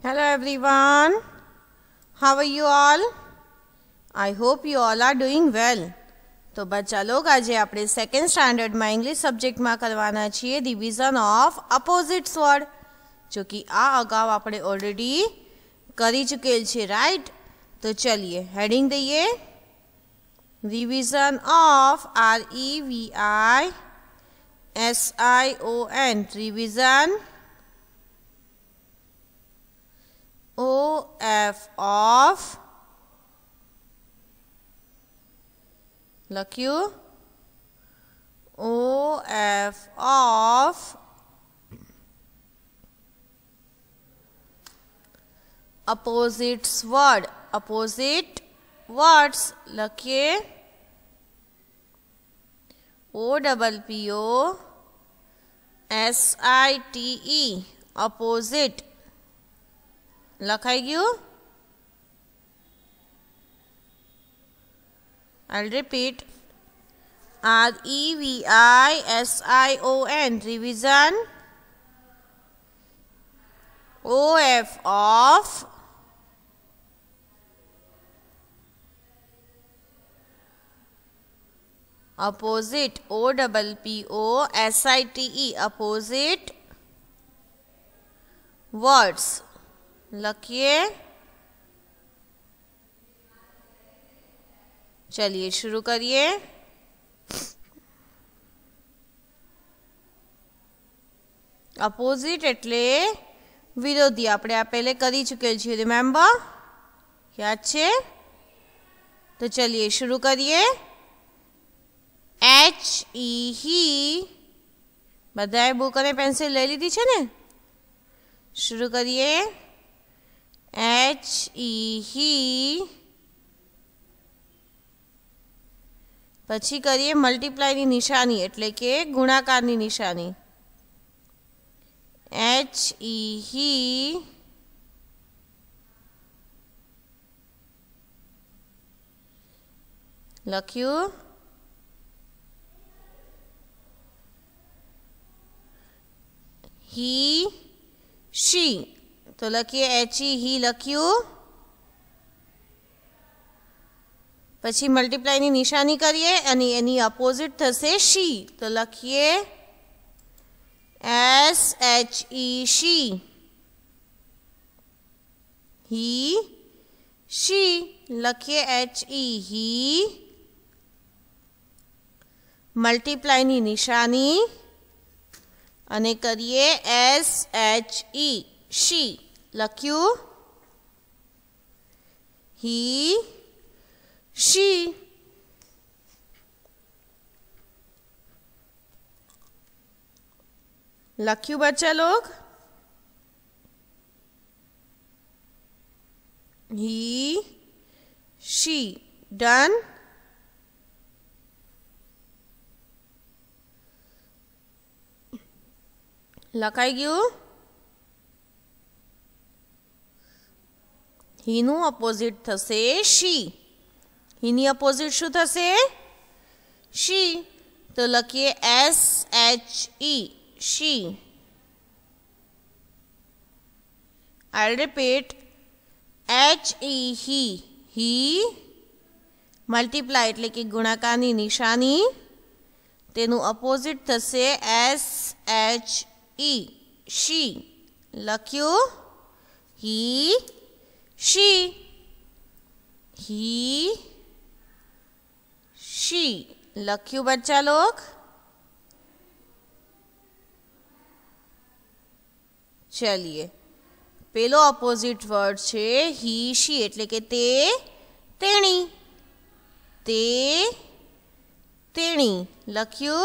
Hello everyone, how are you all? I hope you all are doing well. तो बच्चा लोग आज આપણે સેકન્ડ સ્ટાન્ડર્ડમાં ઇંગ્લિશ સબ્જેક્ટમાં કરવાના છીએ ડિવિઝન ઓફ અપોઝિટ્સ વર્ડ, जो कि આ અગાઉ આપણે ઓલરેડી કરી ચૂકેલ છે, રાઈટ? તો ચલિए હેડિંગ દઈએ revision of REVISION, revision OF of લખ્યું OF of opposites word, opposite words લખીએ OPPOSITE, opposite લખાઈ ગયું? I'll repeat REVISION, revision OF of opposite OPPOSITE, opposite words लखिए। चलिए शुरू करिए। अपोजिट एटले विरोधी आपणे आ पहले करी चुकेल छे, रिमेम्बर, याद छे? तो चलिए शुरू करिए। HE ही, बधाए बुक अने पेन्सिल लई लीधी छे ने? शुरू करिए। HE ही, पछी करिए मल्टीप्लाई नी निशानी एटले के गुणाकार नी निशानी। HE he, लख्यू। ही शी, तो लखिए HE ही लख्यू। पछी मल्टीप्लाई नी निशानी करिए अने एनी अपोजिट थशे शी, तो लखिए SHE शी। ही शी लखिए HE ही। मल्टीप्लाई नी निशानी अने करिए SHE शी, लख्यू। He she. लख्यू बच्चा लोग? He she, done. लखाई गयु। ही नु अपोजिट थशे शी। ही नी अपोजिट शू थशे? शी, तो लखिए SHE she. I'll repeat HE he. He multiply एटले कि गुणाकार नी निशानी, तेनु अपोजिट थशे SHE शी, लख्यू। He she. ही शी, लख्यू बच्चा लोग? चलिए पेलो अपोजिट वर्ड छे ही शी एटले के ते, तेणी। ते, तेणी, लख्यू।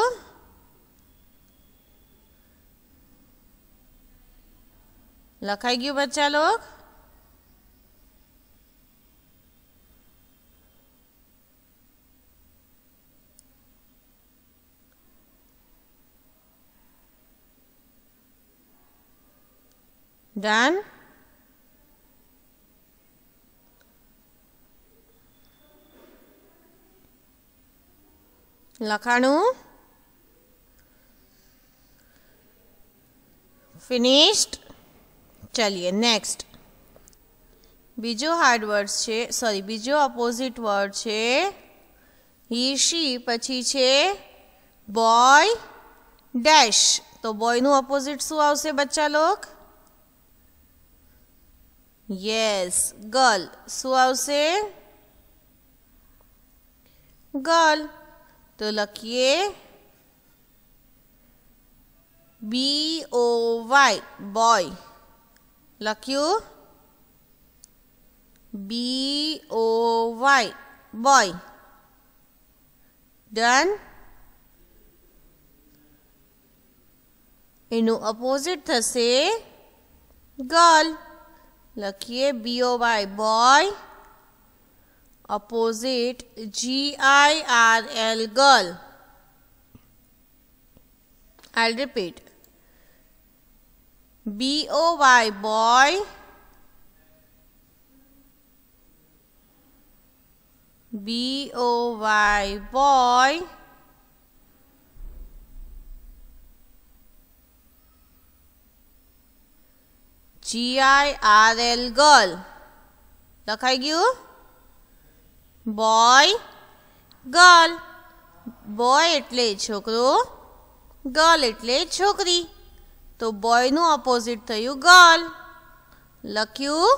लखाई गयु बच्चा लोग? डन। लखाणु फिनिश्ड। चलिए नेक्स्ट। બીજો હાર્ડ વર્ડ છે, સોરી બીજો અપોઝિટ વર્ડ છે હી શી, પછી છે બોય ડેશ. તો બોયનું અપોઝિટ શું આવશે બચ્ચા લોક? Yes girl. શું આવશે? ગર્લ. તો લખીએ BOY બોય. લખ્યું BOY બોય. ડન. એનું અપોઝિટ થશે ગર્લ. લખીએ BOY boy, opposite GIRL girl. I'll repeat. BOY boy, BOY boy, GIRL girl. લખાઈ ગયું? Boy girl. બોય એટલે છોકરો, ગર્લ એટલે છોકરી. તો બોયનું અપોઝિટ થયું ગર્લ. લખ્યું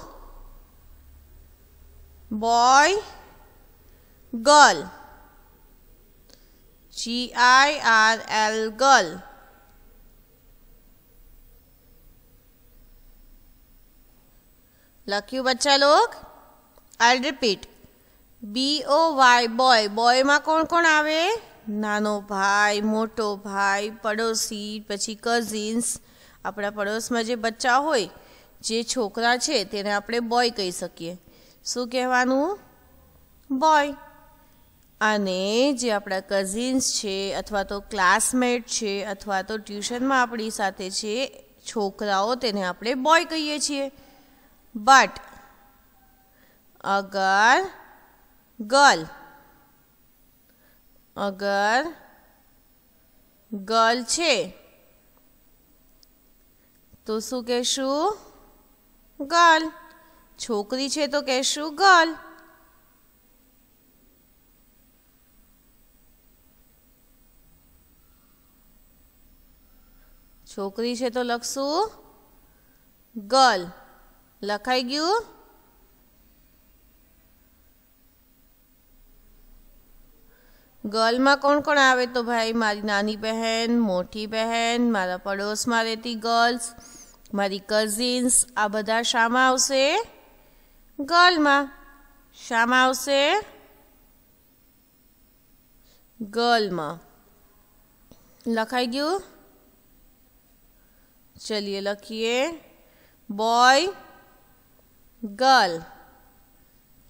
બોય ગર્લ, GIRL ગર્લ. લખ્યું બચ્ચા લોગ? I repeat. BOY boy. બોયમાં કોણ કોણ આવે? નાનો ભાઈ, મોટો ભાઈ, પડોશી, પછી કઝિન્સ. આપણા પડોશમાં જે બચ્ચા હોય, જે છોકરા છે તેને આપણે બોય કહી શકીએ. શું કહેવાનું? બોય. અને જે આપણા કઝિન્સ છે અથવા તો ક્લાસમેટ છે અથવા તો ટ્યુશનમાં આપણી સાથે છે છોકરાઓ, તેને આપણે બોય કહીએ છીએ. બટ અગર ગર્લ છે તો શું કહેશું? ગર્લ. છોકરી છે તો કહેશું ગર્લ. છોકરી છે તો લખશું ગર્લ. લખાઈ ગયું? ગર્લમાં કોણ કોણ આવે? તો ભાઈ મારી નાની બહેન, મોટી બહેન, મારા પડોશમાં રહેતી ગર્લ્સ, મારી કઝિન્સ. આ બધા શામાં આવશે? ગર્લમાં. શામાં આવશે? ગર્લમાં. લખાઈ ગયું? ચલિए લખીએ boy girl,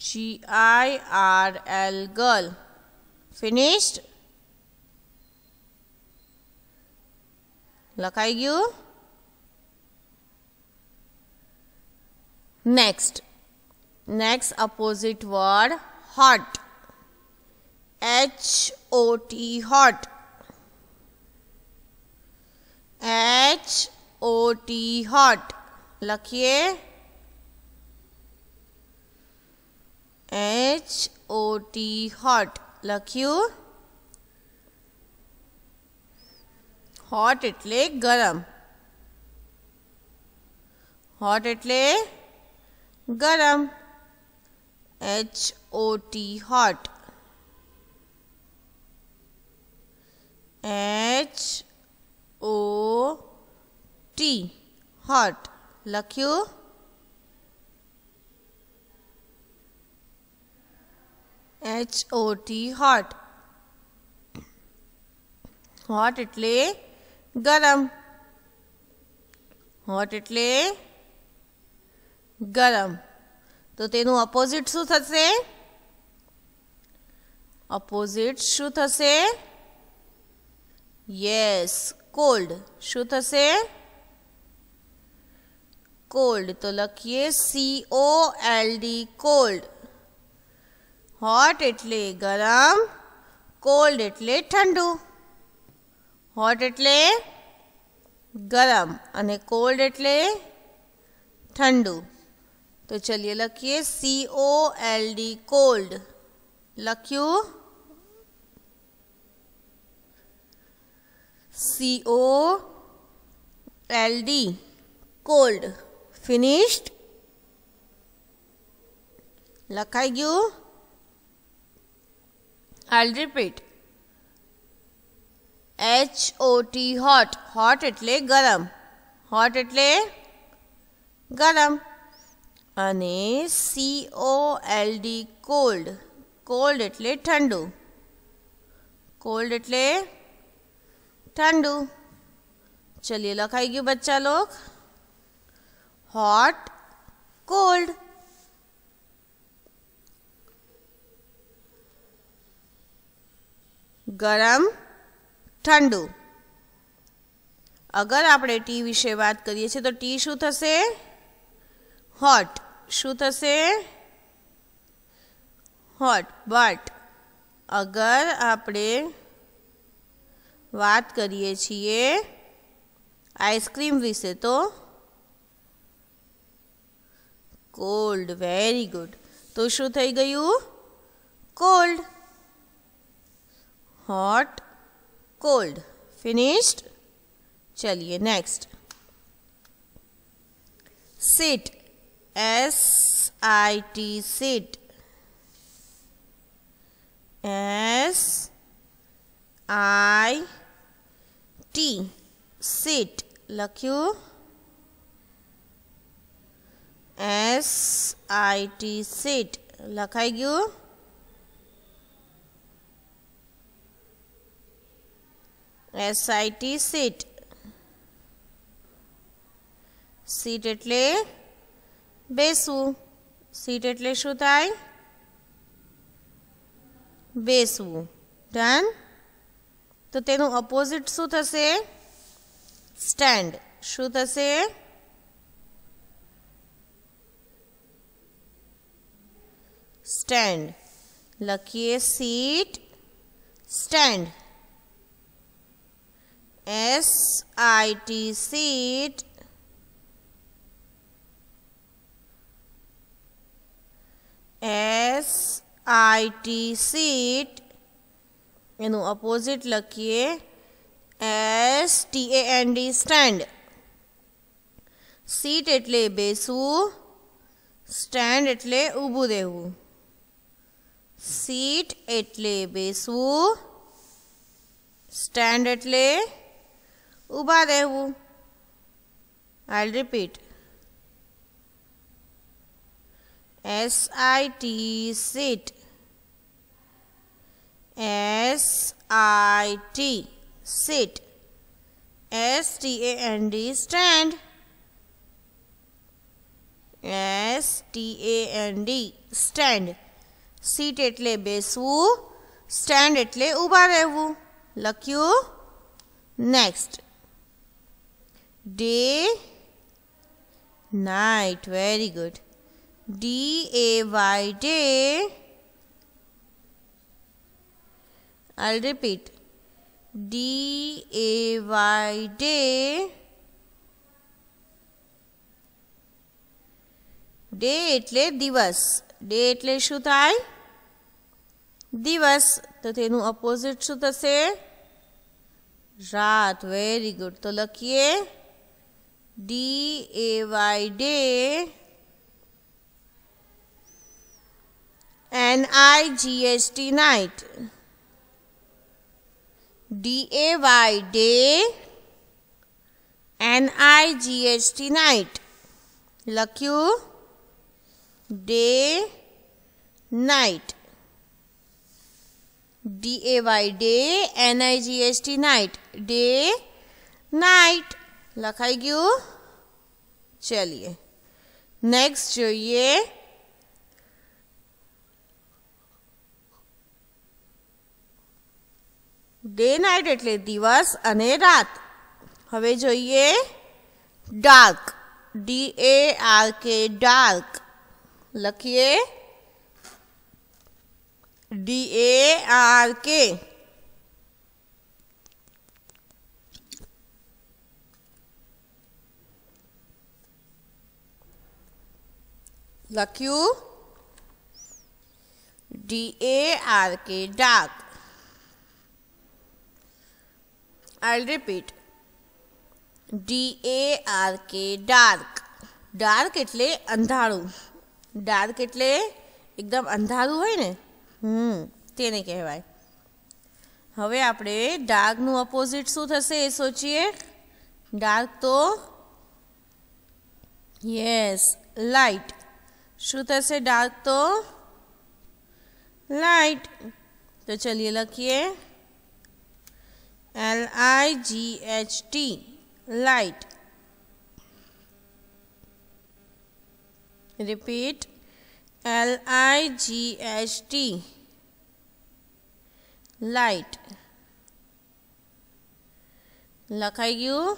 GIRL girl. Finished? લખાઈ ગયું? Next opposite word hot. HOT hot. HOT hot. લખીએ HOT hot. લખ્યું? હોટ એટલે ગરમ. હોટ એટલે ગરમ. HOT hot. HOT hot. લખ્યું? HOT hot. હોટ એટલે ગરમ. હોટ એટલે ગરમ. તો તેનું અપોઝિટ શું થશે? અપોઝિટ શું થશે? Yes cold. શું થશે? કોલ્ડ. તો લખીએ COLD કોલ્ડ. હોટ એટલે ગરમ, કોલ્ડ એટલે ઠંડુ. હોટ એટલે ગરમ અને કોલ્ડ એટલે ઠંડુ. तो चलिए लखिए COLD कोल्ड. लख्યું COLD કોલ્ડ. ફિનિશ્ડ. લખાઈ ગયું. I'll repeat. HOT hot. Hot એટલે ગરમ. Hot એટલે ગરમ. અને COLD કોલ્ડ. કોલ્ડ એટલે ઠંડુ. કોલ્ડ એટલે ठंडू. चलिए लखाई गયું बच्चा लोग. Hot cold. गरम ठंडू. अगर આપણે ટી વિશે વાત કરીએ છીએ તો ટી શું થશે? हॉट. શું થશે? हॉट. बट अगर આપણે વાત કરીએ છીએ આઈસ્ક્રીમ વિશે તો કોલ્ડ. Very good. તો શું થઈ ગયું? કોલ્ડ. Hot cold. फिनिश्ड. चलिए next. Sit. SIT sit. SIT sit. લખ્યું. SIT sit. લખાઈ ગયું. SIT sit. सीट એટલે બેસવું. सीट એટલે શું થાય? બેસવું. ડન. તો તેનું ઓપોઝિટ શું થશે? સ્ટેન્ડ. શું થશે? સ્ટેન્ડ. લખીએ seat stand. SIT seat. SIT seat. એનું ઓપોઝિટ લખીએ STAND સ્ટેન્ડ. સીટ એટલે બેસવું. સ્ટેન્ડ એટલે ઊભું રહેવું. સીટ એટલે બેસવું. સ્ટેન્ડ એટલે ઊભા રહેવું. I'll repeat. SIT sit. SIT sit. STAND stand. STAND stand. Seat એટલે બેસવું. સ્ટેન્ડ એટલે ઊભા રહેવું. લખ્યું. Next. Day night. Very good. DAY day. I'll repeat. DAY day. Day એટલે દિવસ. ડે એટલે શું થાય? દિવસ. તો તેનું ઓપોઝિટ શું થશે? રાત. Very good. તો લખીએ DAY day. NIGHT night. DAY day. NIGHT night. લખ્યું. Day night. DAY day. NIGHT night. Day night. લખાઈ ગયું. ચલીએ નેક્સ્ટ જોઈએ. डे नाइट એટલે દિવસ અને રાત. હવે જોઈએ ડાર્ક. DARK dark. લખીએ DARK. લખ્યું DARK dark. I'll repeat. DARK dark. Dark એટલે અંધારું. ડાર્ક એટલે એકદમ અંધારું હોય ને, તેને કહેવાય. હવે આપણે ડાર્કનું ઓપોઝિટ શું થશે એ સોચીએ. ડાર્ક તો યસ લાઇટ. શું થશે ડાર્ક તો લાઇટ. તો ચલિए લખીએ LIGHT light. Repeat LIGHT light. લખાઈ ગયું.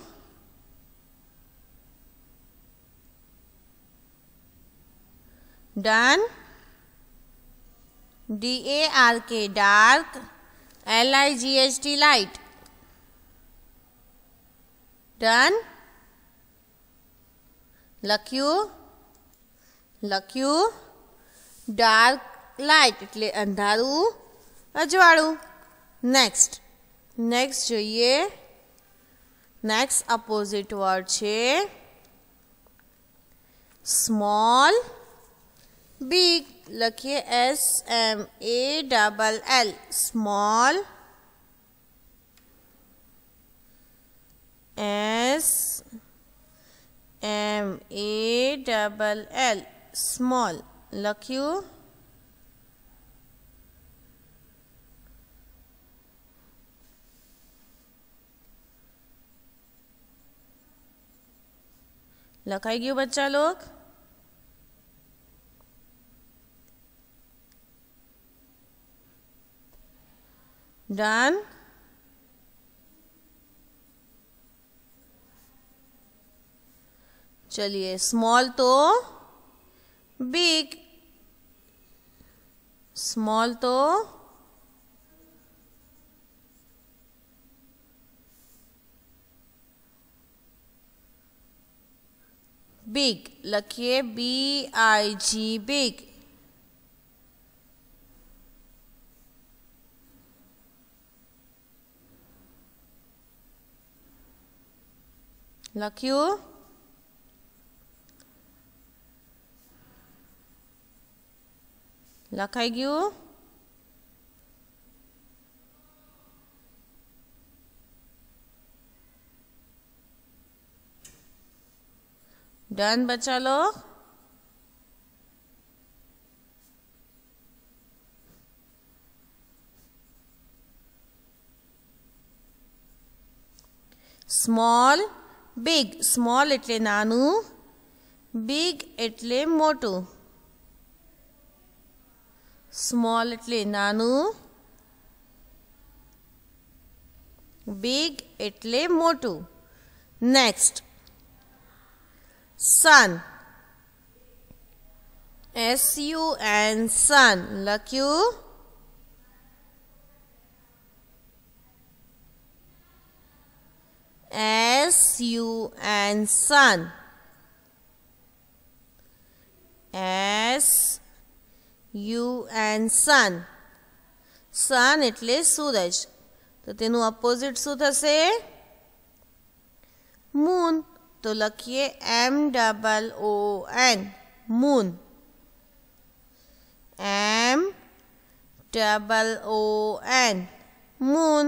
Done. DARK dark, LIGHT light. Done. લખ્યું ડાર્ક લાઇટ એટલે અંધારું અજવાળું. નેક્સ્ટ જોઈએ. નેક્સ્ટ અપોઝિટ વર્ડ છે સ્મોલ બિગ. લખીએ SMALL સ્મોલ. SMALL small. લખ્યું લખાઈ ગયું બચ્ચા લોગ. ડન. चलिए स्मॉल तो बिग. स्मॉल तो बिग. लखिए BIG big. લખ્યું લખાઈ ગયું. ડન બચ્ચા લોગ. Small big. સ્મોલ એટલે નાનું, બિગ એટલે મોટું. સ્મોલ એટલે નાનું, બિગ એટલે મોટું. નેક્સ્ટ સન. SUN સન. લખ્યું SUN સન. SUN સન. સન એટલે સૂરજ. તો તેનું અપોઝિટ શું થશે? મૂન. તો લખીએ MOON મૂન. MOON moon.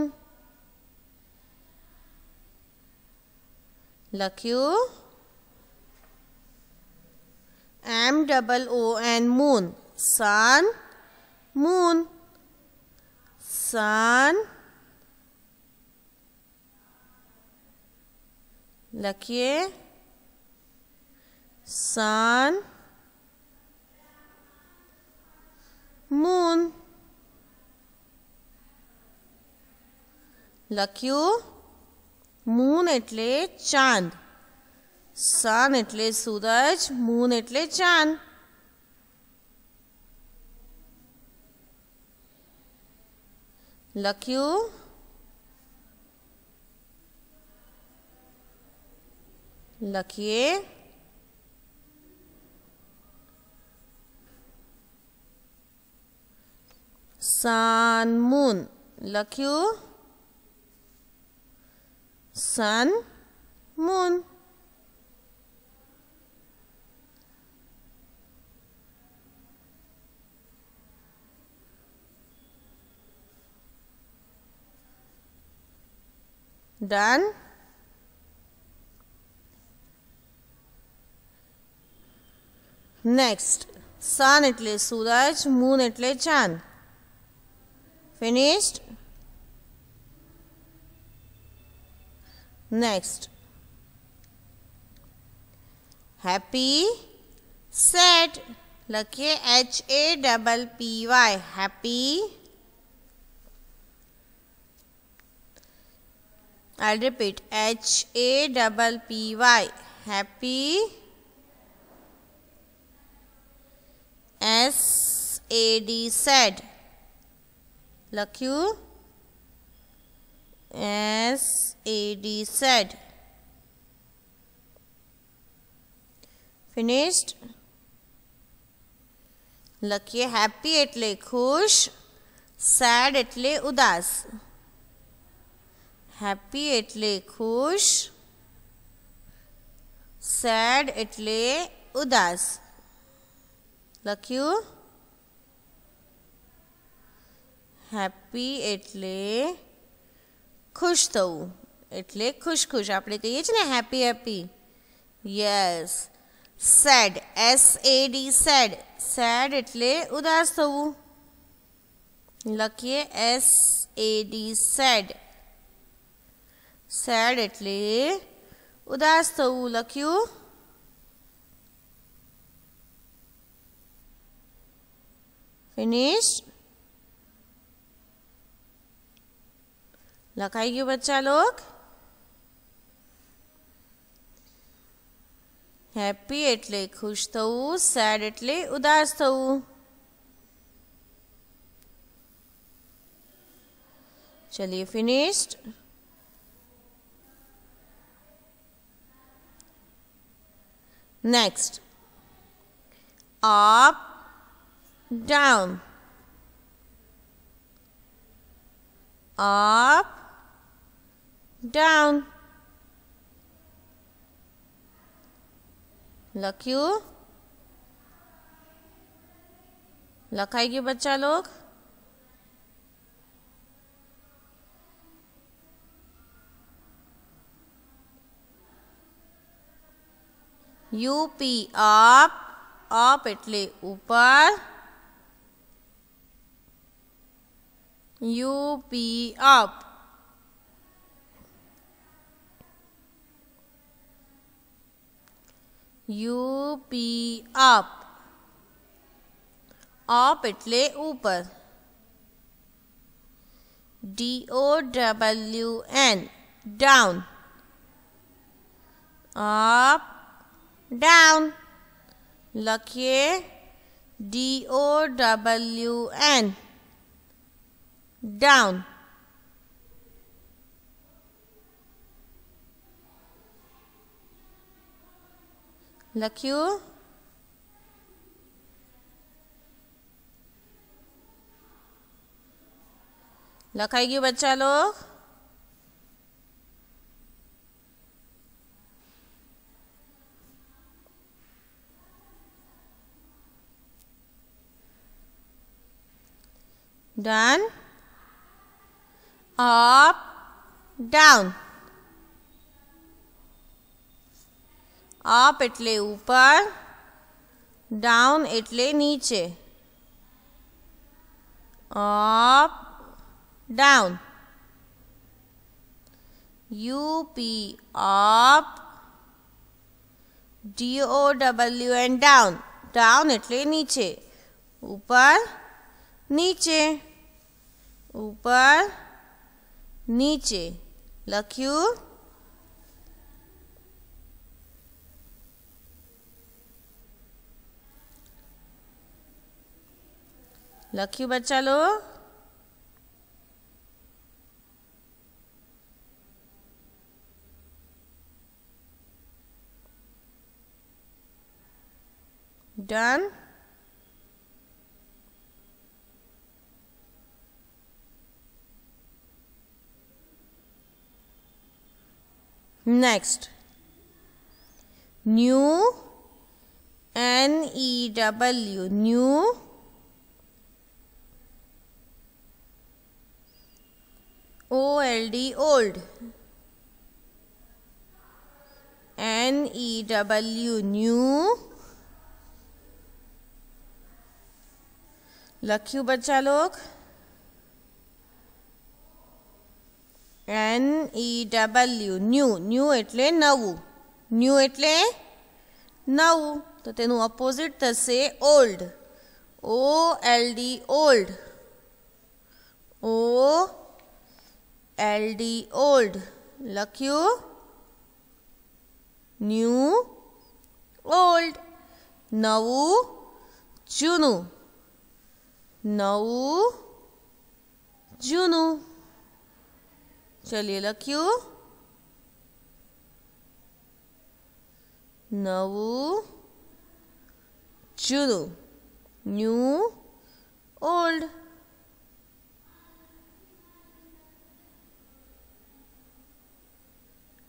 લખ્યું MOON મૂન. સન મૂન. સન. લખીએ સન મૂન. લખ્યું મૂન એટલે ચાંદ. સન એટલે સૂરજ, મૂન એટલે ચાંદ. લખ્યું લખીએ sun moon લખ્યું sun moon. Done. Next, sun એટલે સૂરજ, moon એટલે ચાંદ. Finished? Next, happy, sad લખીએ HAPPY happy. I'll repeat HAPPY happy. SAD sad લખ્યું SAD sad. Finished? લખીએ happy એટલે ખુશ, sad એટલે ઉદાસ. happy એટલે ખુશ, sad એટલે ઉદાસ. લખ્યું happy એટલે ખુશ થવું, એટલે ખુશ ખુશ આપણે કહીએ છીએ ને happy happy. yes. sad SAD sad sad એટલે ઉદાસ થવું. લખીએ SAD sad sad એટલે ઉદાસ થવું. લખ્યું फिनिश. लखाई गયું बच्चा लोग? हैप्पी એટલે ખુશ થવું, સેડ એટલે ઉદાસ થવું. चलिए finished. Next, up down, up down. લખ્યું? લખાઈ ગયું બચ્ચા લોગ? UP up up એટલે ઉપર. UP up. UP up up એટલે ઉપર. DOWN down up down. લખીએ DOWN down. લખ્યું? લખાઈ ગયું બચ્ચા લોગ? Done. Up down. up એટલે ઉપર, down એટલે નીચે. up down. UP up, DOWN down. down એટલે નીચે, ઉપર નીચે, ઉપર નીચે. લખ્યું? લખ્યું બચ્ચા લોગ? Done. Next new, NEW, new, OLD, old, NEW, new. लख्यू बच्चा लोग. NEW, new. न्यू एटले नवू. न्यू एटले नवू. तो तेनु अपोजिट थशे old. OLD, old. OLD, old. लख्यू. New, old. नवू, जूनू. नवू, जूनू. चलिए लख्यू. नवू, जूनू. New, old.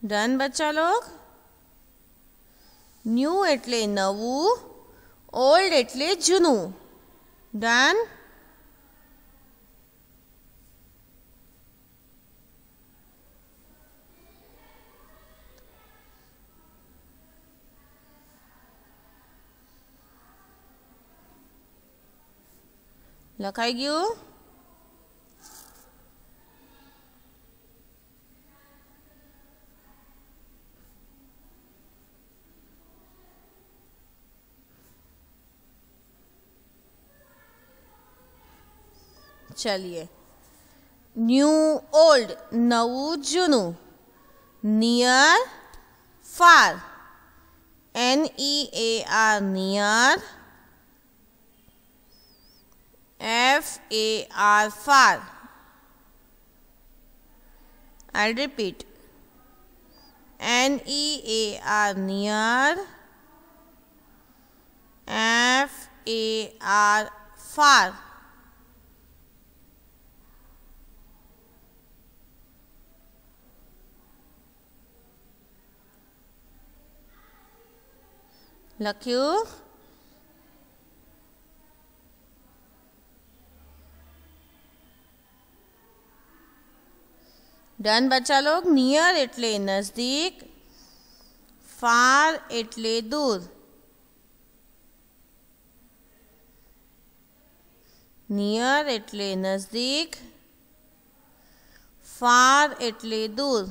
डन बच्चा लोग. न्यू एटले नवू, ओल्ड एटले जूनू. डन. लखाई गयु. चलिए न्यू, ओल्ड, नवू, जूनू. Near, far, NEAR, near. FAR, far. I'll repeat. NEAR, near. FAR, far. लख्यू. डन बच्चा लोग. नियर एटले नजदीक, फार एटले दूर. नियर एटले नजदीक, फार एटले दूर.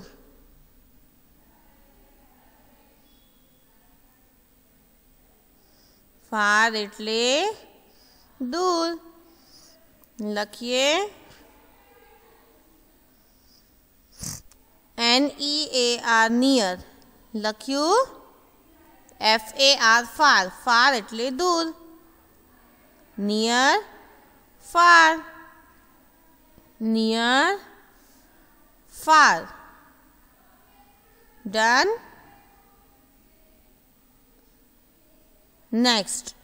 फार एटले दूर. लखिए. NEAR, near. लख्यू. FAR, far. फार एटले दूर. Near, far. Near, far. Done. Next.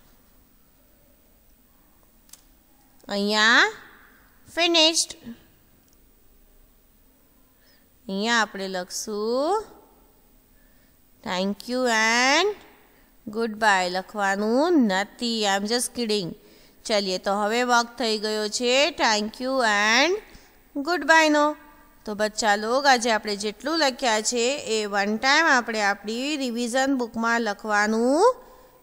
અહીંયા finished. અહીંયા આપણે લખશું thank you and good bye. લખવાનું નથી. આઈ એમ જસ્ટ કિડિંગ. ચલીએ તો હવે વખત થઈ ગયો છે થેન્ક યુ એન્ડ ગુડ બાયનો. તો બચ્ચા લોગ આજે આપણે જેટલું લખ્યા છે એ વન ટાઈમ આપણે આપણી રિવિઝન બુકમાં લખવાનું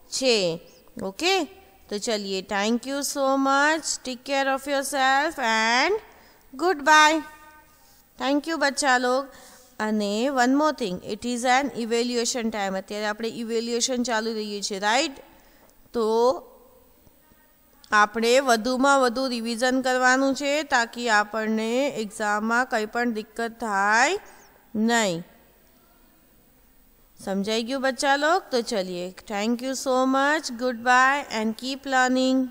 છે. ઓકે. तो चलिए thank you so much. Take care of yourself and goodbye. Thank you बच्चा लोग. અને one more thing, it is an evaluation time. અત્યારે આપણે ઇવેલ્યુએશન ચાલુ રહીએ છીએ, રાઈટ? તો આપણે વધુમાં વધુ રિવિઝન કરવાનું છે તાકી આપણને એક્ઝામમાં કંઈ પણ દિક્કત થાય નહીં. समझाई गયું बच्चा लोग? तो चलिए thank you so much. Goodbye and keep learning.